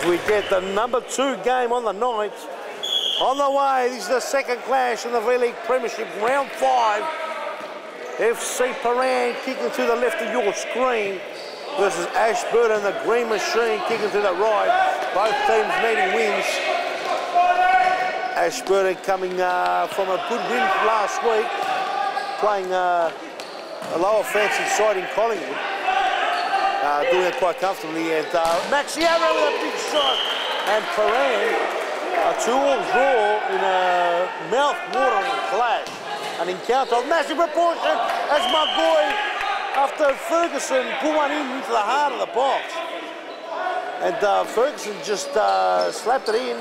as we get the number 2 game on the night. On the way, this is the second clash in the V-League Premiership, round 5. FC Prahran kicking to the left of your screen versus Ashburton, the Green Machine, kicking to the right. Both teams needing wins. Ashburton coming from a good win last week, playing a lower fancy side in Collingwood. Doing it quite comfortably, and Maxiara with a big shot, and Prahran a 2-all draw in a mouth-watering clash. An encounter of massive proportion as Magoy, after Ferguson, put one into the heart of the box. And Ferguson just slapped it in.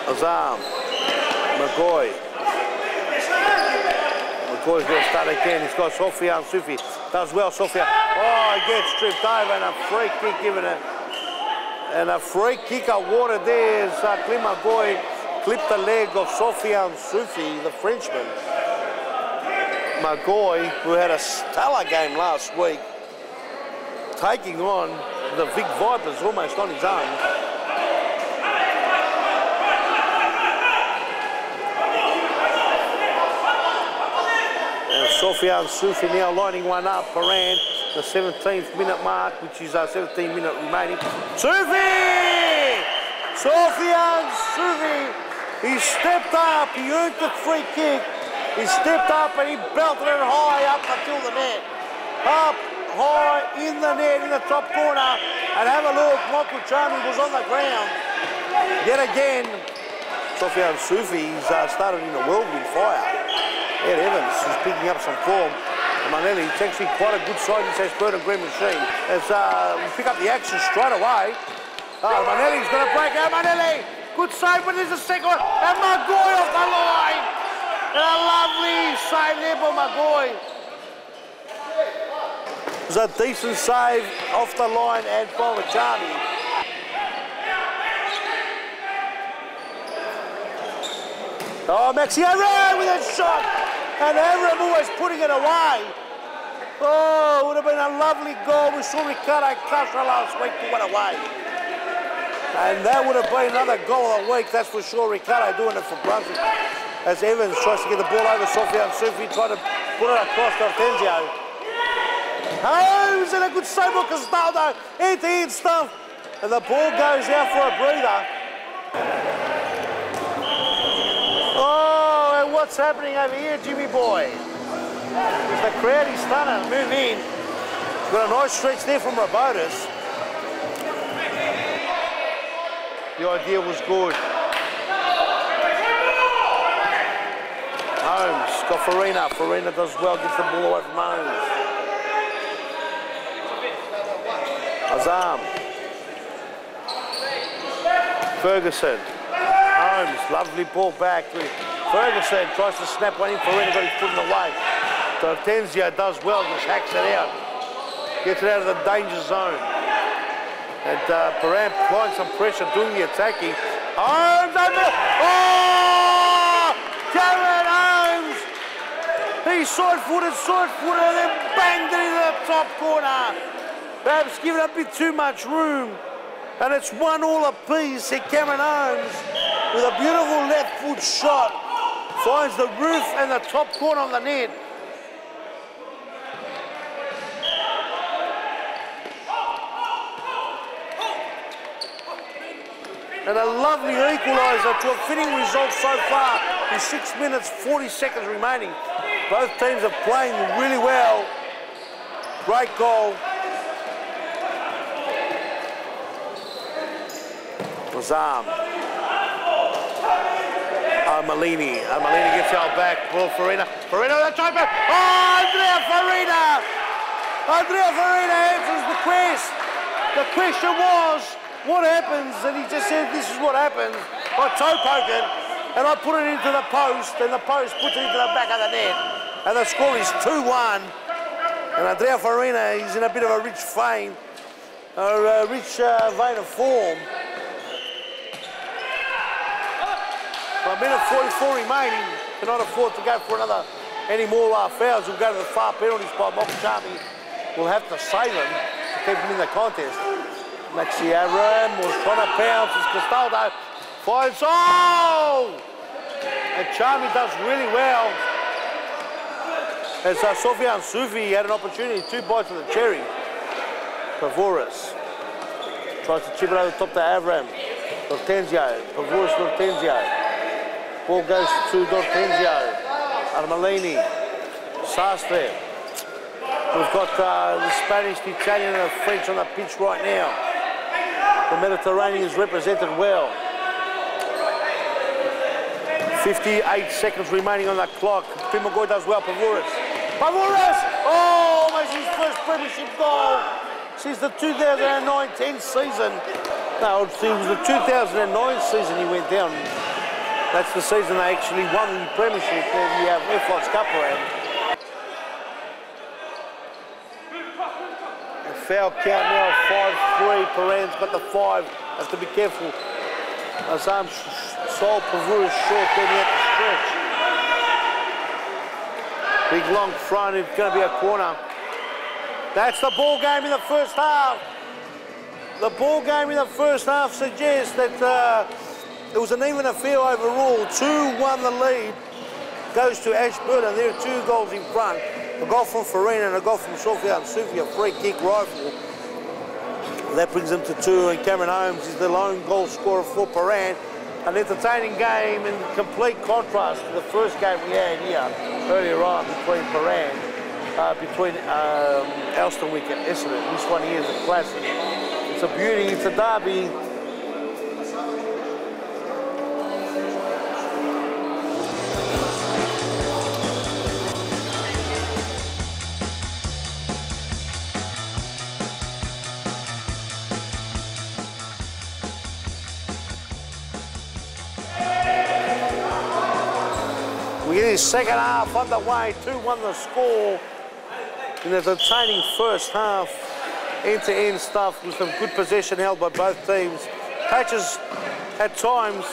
Azam, Magoy. Magoy's going to start again. He's got Sofian Sufi. Does well, Sofian. Oh, he gets tripped over and a free kick given it. And a free kick awarded there as Clint Magoy clipped the leg of Sofian Sufi, the Frenchman. Magoy, who had a stellar game last week, taking on the Vic Vipers almost on his own. Sofian Sufi now lining one up. Prahran, the 17th minute mark, which is 17 minutes remaining. Sufi! Sofian Sufi! He stepped up, he earned the free kick. He stepped up and he belted it high up until the net. Up high in the net in the top corner. And have a look, Michael Charney was on the ground. Yet again, Sofian Sufi's started in a whirlwind fire. Ed Evans is picking up some form. Manelli, it's actually quite a good side in Ashburton Green Machine. As we pick up the action straight away. Manelli's going to break out. Manelli, good save, but there's a second one. And Magoy off the line. And a lovely save there by Magoy. It was a decent save off the line and from Charlie. Oh, Maxi Array with a shot. And Aram always putting it away. Oh, it would have been a lovely goal. We saw Ricardo Castro last week put one away. And that would have been another goal of the week, that's for sure. Ricardo doing it for Brunswick. As Evans tries to get the ball over Sofian Sufi, trying to put it across to Hortensio. Holmes and a good save by Castaldo. End-to-end stuff. And the ball goes out for a breather. Oh, and what's happening over here, Jimmy boy? The crowd is starting to move in. Got a nice stretch there from Robotis. The idea was good. Holmes got Farina. Farina does well, gets the ball away from Holmes. Azam. Ferguson. Holmes, lovely ball back. Ferguson tries to snap one in. Farina got his foot in the way. So Tenzio does well, just hacks it out. Gets it out of the danger zone. And Prahran applying some pressure, doing the attacking. Holmes over. Oh! Cameron Holmes! He side-footed, and then banged it into the top corner. Perhaps giving a bit too much room. And it's 1-1 apiece. Here Cameron Holmes with a beautiful left foot shot. Finds the roof and the top corner of the net. And a lovely equaliser to a fitting result so far in 6 minutes, 40 seconds remaining. Both teams are playing really well. Great goal. Razam. Malini. Malini gets held back. Well, Farina. Farina with a try back. Oh, Andrea Farina! Andrea Farina answers the quest. The question was, what happens? And he just said, this is what happens. I toe poke it, and I put it into the post, and the post puts it into the back of the net. And the score is 2-1. And Andrea Farina is in a bit of a rich vein, vein of form. A minute 44 remaining. Cannot afford to go for any more fouls. We'll go to the far penalty spot. Mokuchami will have to save him to keep him in the contest. Maxi Aram was trying to pounce as Castaldo finds. Oh! And Chami does really well. As Sofian Sufi had an opportunity, 2 bites of the cherry. Pavoris tries to chip it over the top to Avram. Dortenzio, Pavoris Dortenzio. Ball goes to Dortenzio. Armalini, Sastre. We've got the Spanish, the Italian and the French on the pitch right now. The Mediterranean is represented well. 58 seconds remaining on the clock. Primagoi does well, Pavoris. Pavoris! Oh, makes his first premiership goal since the 2009-10 season. No, it was the 2009 season he went down. That's the season they actually won the premiership in the Futsalroos Cup round. Foul count now, 5-3. Prahran's got the 5. Has to be careful. Azam Sol Pavoris short, then he had to stretch. Big long front, it's going to be a corner. That's the ball game in the first half. The ball game in the first half suggests that it was an even affair overall. 2-1 the lead. Goes to Ashburton. There are 2 goals in front. A goal from Prahran and a goal from Sofian Sufi, a free kick rifle. That brings them to 2, and Cameron Holmes is the lone goal scorer for Prahran. An entertaining game in complete contrast to the first game we had here earlier on between Prahran, between Elstonwick and Essendon. This one here is a classic. It's a beauty, it's a derby. We get his second half underway, 2-1 the score. In an entertaining first half, end-to-end stuff with some good possession held by both teams. Patches at times.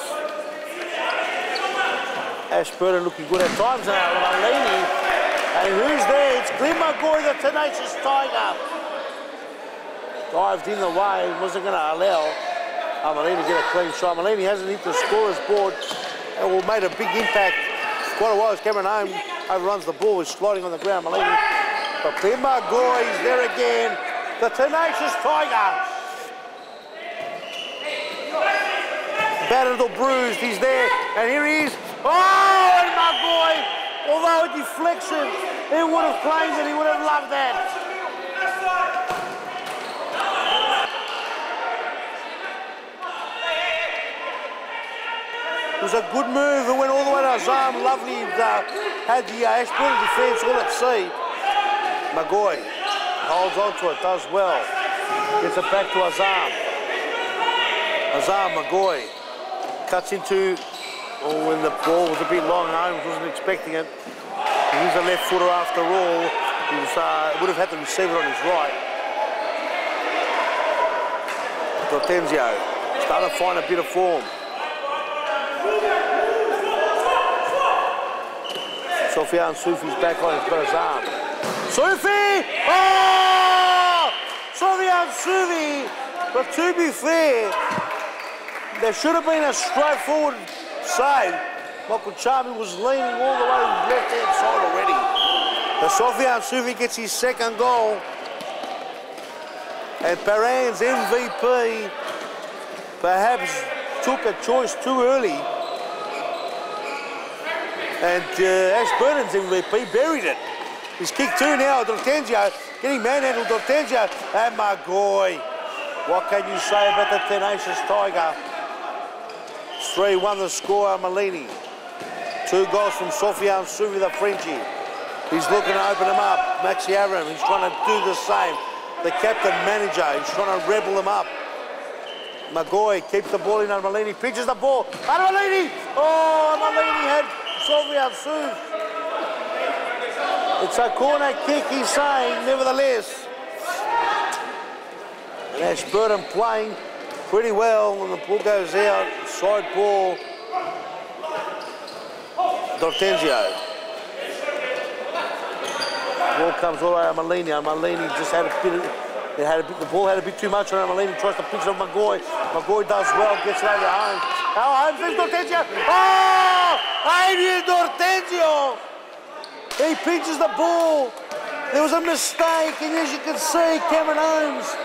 Ashburton looking good at times now. Malini. And who's there? It's Glenn McGoy, the tenacious Tiger. Dived in the way, wasn't going to allow Malini to get a clean shot. Malini hasn't hit the scorer's board and will make a big impact. Quite a while as Cameron Holmes overruns the ball, is sliding on the ground. Malini. But Glenn McGoy is there again. The tenacious Tiger. Battered or bruised, he's there. And here he is. Oh, and McGoy, although a deflection, he would have claimed it, he would have loved that. It was a good move. It went all the way to Azam. Lovely. Had the Ashburton defence all at sea. McGoy holds on to it, does well. Gets it back to Azam. Azam, McGoy cuts into, when the ball was a bit long, Holmes wasn't expecting it. He's a left footer after all. He was, would have had to receive it on his right. Dortenzio starting to find a bit of form. Sofian Sufi's back on his better arm. Sufi! Oh! Sofian Sufi! But to be fair, there should have been a straightforward save. Mokuchami was leaning all the way to his left-hand side already. But Sofian Sufi gets his second goal. And Prahran's MVP perhaps took a choice too early. And Ashburton's MVP buried it. He's kicked 2 now, Dortenzio, getting manhandled, Dortenzio, and McGoy. What can you say about the tenacious Tiger? 3-1 the score, Malini. 2 goals from Sofian Sufi, the Frenchie. He's looking to open them up. Maxi Aram, he's trying to do the same. The captain manager, he's trying to rebel them up. McGoy keeps the ball in, and Malini pitches the ball. And Malini! Oh, Malini had Sofian Sufi. It's a corner kick, he's saying, nevertheless. And Ashburton playing pretty well when the ball goes out. Side ball. D'Ortenzio. Ball comes all the way to Malini. Malini just had a bit of, the ball had a bit too much on him. Malini tries to pitch it on Magoy. Magoy does well, gets it over to Holmes. Now Holmes is D'Ortenzio. Oh! Adrian D'Ortenzio! He pitches the ball. There was a mistake, and as you can see, Cameron Holmes.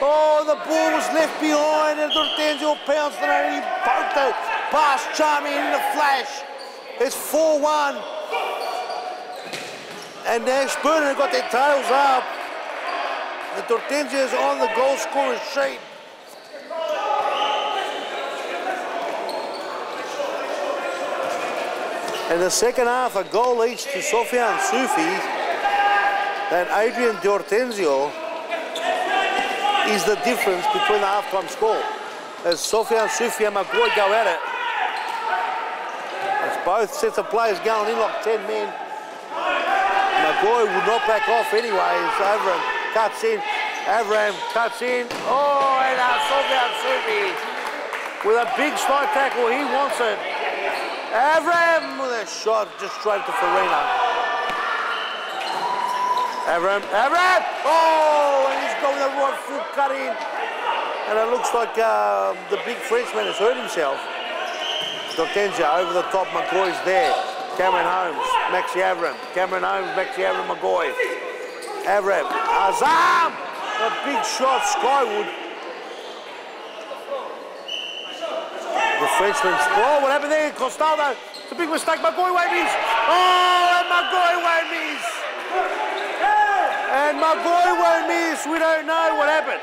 Oh, the ball was left behind, and D'Ortenzio pounced on it, and he poked it past Charmy in the flash. It's 4-1. And Ashburton have got their tails up. The D'Ortenzio is on the goal scorer's sheet. In the second half, a goal each to Sofiane Soufi and Adrian D'Ortenzio is the difference between the half-time score. As Sofiane Soufi and Magoy go at it. As both sets of players going in like 10 men. Magoy would not back off anyway as Avram cuts in. Avram cuts in. Oh, and Sofiane Soufi with a big slide tackle. He wants it. Avram with a shot just straight to Farina. Avram. Oh, and he's got with a right foot cut in. And it looks like the big Frenchman has hurt himself. D'Ortenzio over the top. Magoy's there. Cameron Holmes, Maxi Avram. Cameron Holmes, Maxi Avram, Magoy. Avram, Azam! A big shot, Skywood. The Frenchman's, oh, what happened there? Costaldo, it's a big mistake. Magoy won't miss. Oh, and Magoy won't miss. And Magoy won't miss. We don't know what happened.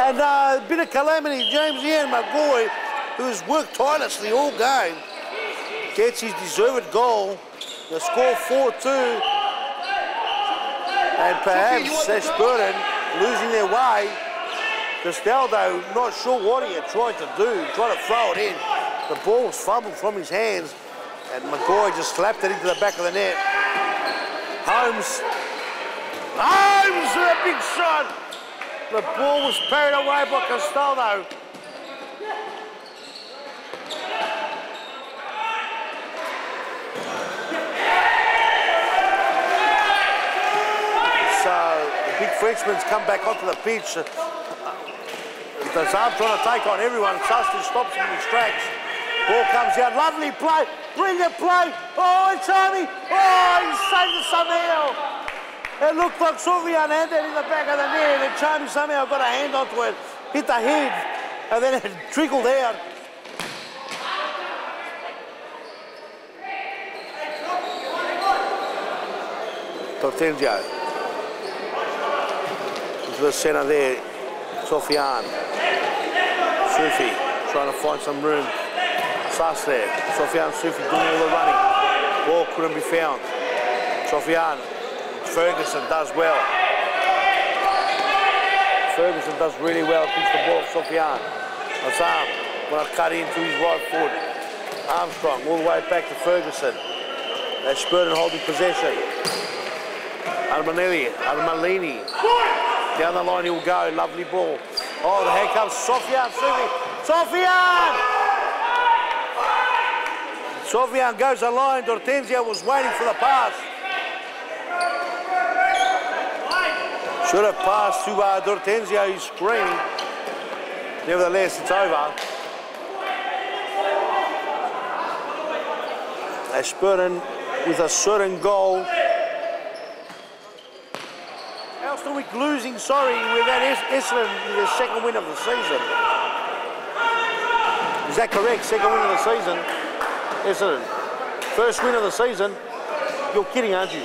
And a bit of calamity. James Ian Magoy, who has worked tirelessly all game, gets his deserved goal. The score 4-2. And perhaps Ashburton losing their way. Castaldo not sure what he had tried to do, tried to throw it in. The ball was fumbled from his hands, and Magoy just slapped it into the back of the net. Holmes with a big shot. The ball was parried away by Castaldo. So the big Frenchman's come back onto the pitch. Dazam trying to take on everyone. Sustin stops him in his tracks. Ball comes out. Lovely play. Brilliant play. Oh, it's Charmy. Oh, he saved it somehow. It looked like Sofiane had it in the back of the net, and Charmy somehow got a hand onto it, hit the head, and then it trickled out. D'Ortenzio. Into the centre there, Sofiane. Soufi trying to find some room. Sass there. Sofiane Soufi doing all the running. Ball couldn't be found. Sofiane. Ferguson does well. Ferguson does really well. Picks the ball off Sofiane. Azam want to cut into his right foot. Armstrong all the way back to Ferguson. Ashburton holding possession. Armalini. Down the line he'll go. Lovely ball. Oh, the hand comes Sofiane Soufi. Sofiane goes the line. D'Ortenzio was waiting for the pass. Should have passed to D'Ortenzio, he's screaming. Nevertheless, it's over. Ashburton with a certain goal. Elstonwick losing, sorry, with that Essendon, the second win of the season. Is that correct? Second win of the season? Essendon. First win of the season? You're kidding, aren't you?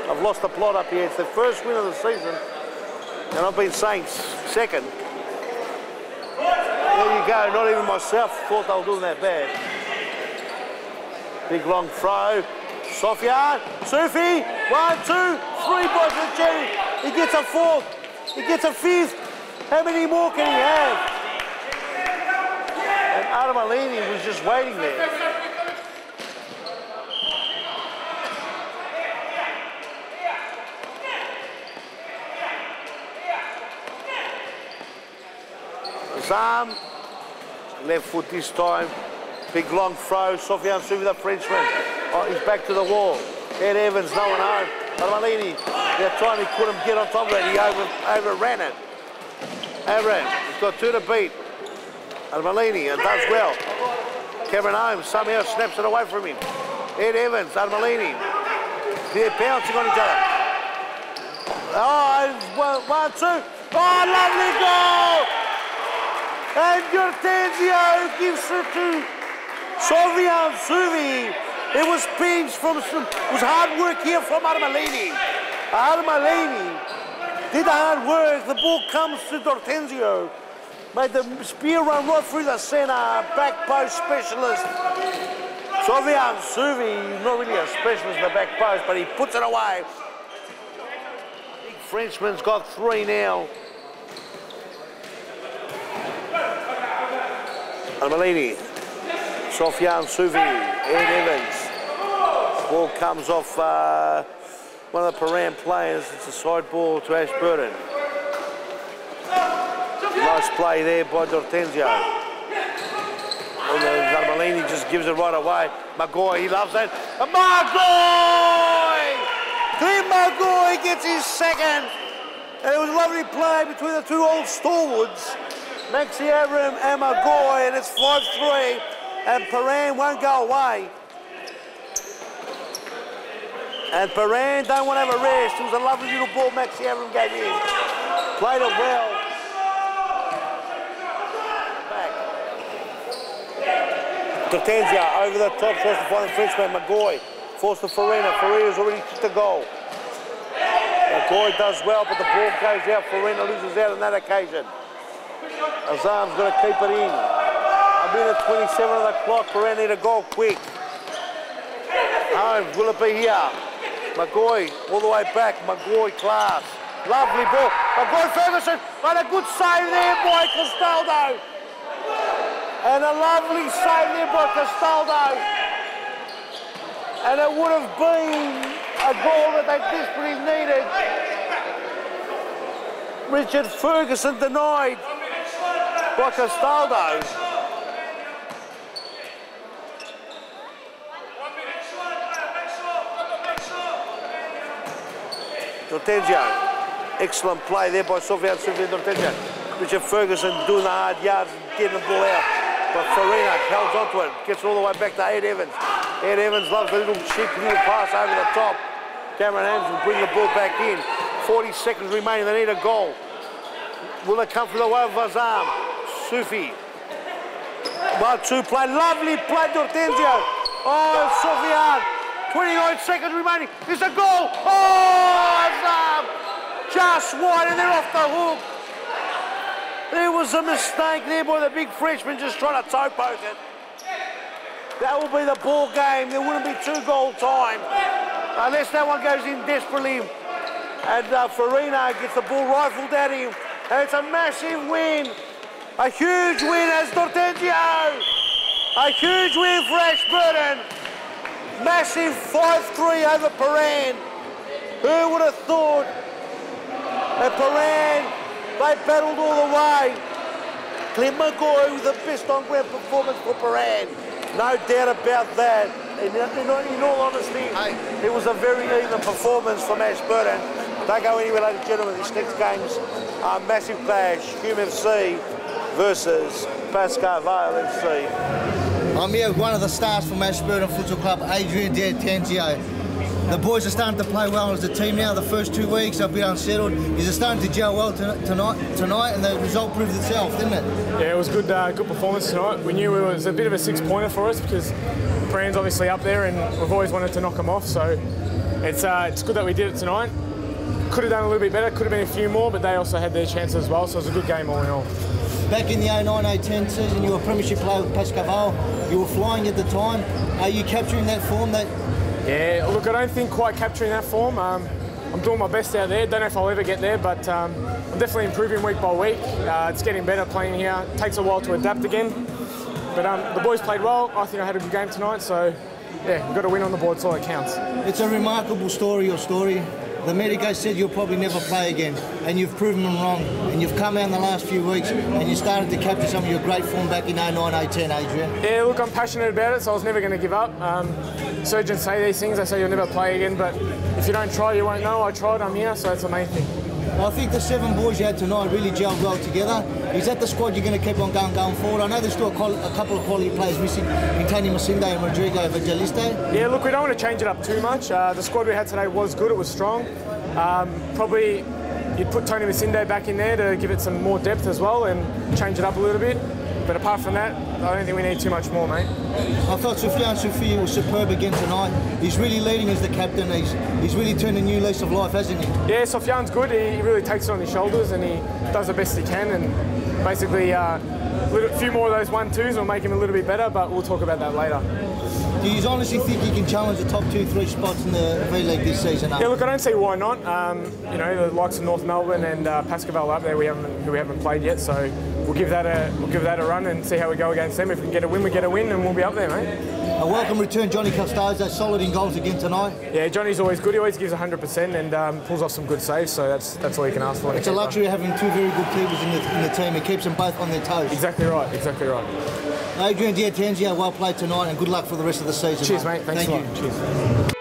I've lost the plot up here. It's the first win of the season, and I've been saying second. There you go. Not even myself thought they were doing that bad. Big long throw. Sofiane Soufi. 1, 2, 3 by Jerry. He gets a fourth. He gets a fifth. How many more can he have? And Armalini was just waiting there. Zam Left foot this time. Big long throw. Sofiane Souvi, the Frenchman. Oh, he's back to the wall. Ed Evans, no one home. Armalini, that time he couldn't get on top of it. He overran it. He's got 2 to beat. Armalini, and does well. Cameron Holmes somehow snaps it away from him. Ed Evans, Armalini. They're bouncing on each other. Oh, 1-2. Oh, lovely goal! And Hortensio gives it to Sofiane Souvi. It was pinch from, it was hard work here from Armalini. Armalini did the hard work. The ball comes to Hortensio. Made the spear run right through the centre. Back post specialist. Sofiane Souvi, not really a specialist in the back post, but he puts it away. Big Frenchman's got 3 now. Armalini, Sofiane Souvi, Ed Evans. Ball comes off one of the Prahran players. It's a side ball to Ashburton. Nice play there by Hortensio. Armalini just gives it right away. Magoy, he loves it. Magoy! Clint Magoy gets his second. And it was a lovely play between the 2 old stalwarts. Maxi Abram and Magoy, and it's 5-3, and Prahran won't go away. And Prahran don't want to have a rest. It was a lovely little ball Maxi Abram gave in. Played it well. Back. Hortensio over the top, tries to find the Frenchman. Magoy forced to Farina. Farina's already kicked the goal. Magoy does well, but the ball goes out. Farina loses out on that occasion. Azam's going to keep it in. A minute 27 on the clock. Prahran need a goal quick. Holmes, will it be here? Magoy all the way back. Magoy class. Lovely ball. Magoy Ferguson made a good save there by Castaldo. And a lovely save there by Castaldo. And it would have been a goal that they desperately needed. Richard Ferguson denied by Castaldo. Hortensio, excellent play there by Sofiane Souvi and Hortensio. Richard Ferguson doing the hard yards and getting the ball out. But Farina holds onto it, gets it all the way back to Ed Evans. Ed Evans loves the little cheap little pass over the top. Cameron Holmes will bring the ball back in. 40 seconds remaining, they need a goal. Will it come from the way of Azam? Soufi. 1-2 play, lovely play to Hortensio. Oh, Sofiane. 29 seconds remaining. It's a goal. Oh, Azam. Just wide and they're off the hook. There was a mistake there by the big Frenchman just trying to toe poke it. That will be the ball game. There wouldn't be 2-goal time unless that one goes in desperately. And Farina gets the ball rifled at him. And it's a massive win. A huge win as Hortensio. A huge win for Ashburton. Massive 5-3 over Prahran. Who would have thought that Prahran, they battled all the way. Clint Magoy with the best on-ground performance for Prahran. No doubt about that. In all honesty, it was a very even performance from Ashburton. Don't go anywhere, ladies and gentlemen. This next game's a massive clash. Hume FC versus Pascal Vale FC. I'm here with one of the stars from Ashburton Futsal Club, Adrian De Moraes. The boys are starting to play well as a team now. The first 2 weeks they've been unsettled. Is it starting to gel well tonight, and the result proved itself, didn't it? Yeah, it was good good performance tonight. We knew it was a bit of a 6-pointer for us because Prahran's obviously up there and we've always wanted to knock them off, so it's good that we did it tonight. Could have done a little bit better, could have been a few more, but they also had their chances as well, so it was a good game all in all. Back in the 09-010 season, you were a premiership player with Pascal. You were flying at the time. Are you capturing that form? Yeah, look, I don't think quite capturing that form. I'm doing my best out there. Don't know if I'll ever get there, but I'm definitely improving week by week. It's getting better playing here. It takes a while to adapt again. But the boys played well. I think I had a good game tonight, so yeah, we've got to win on the board, so it counts. It's a remarkable story, your story. the medico said you'll probably never play again, and you've proven them wrong. And you've come out in the last few weeks, and you started to capture some of your great form back in 09-010, Adrian. Yeah, look, I'm passionate about it, so I was never going to give up. Surgeons say these things, they say you'll never play again, but if you don't try, you won't know. I tried, I'm here, so that's the main thing. I think the 7 boys you had tonight really gelled well together. Is that the squad you're going to keep on going forward? I know there's still a couple of quality players missing in Tony Masinde and Rodrigo Evangelista. Yeah, look, we don't want to change it up too much. The squad we had today was good, it was strong. Probably you'd put Tony Masinde back in there to give it some more depth as well and change it up a little bit. But apart from that, I don't think we need too much more, mate. I thought Soufiane Soufi was superb again tonight. He's really leading as the captain. He's really turned a new lease of life, hasn't he? Yeah, Soufiane's good. He really takes it on his shoulders and he does the best he can. And basically, a few more of those 1-2s will make him a little bit better, but we'll talk about that later. Do you honestly think he can challenge the top 2-3 spots in the V-League this season? Yeah, look, I don't see why not. You know, the likes of North Melbourne and Pascoval up there, who we haven't played yet, so we'll give that a run and see how we go against them. If we can get a win, we get a win, and we'll be up there, mate. A welcome return, Johnny Custodio, solid in goals again tonight. Yeah, Johnny's always good. He always gives 100% and pulls off some good saves, so that's all you can ask for. It's a luxury having 2 very good keepers in the team. It keeps them both on their toes. Exactly right, exactly right. Adrian Diatenzio, well played tonight, and good luck for the rest of the season. Cheers, mate. Thanks a lot. Cheers.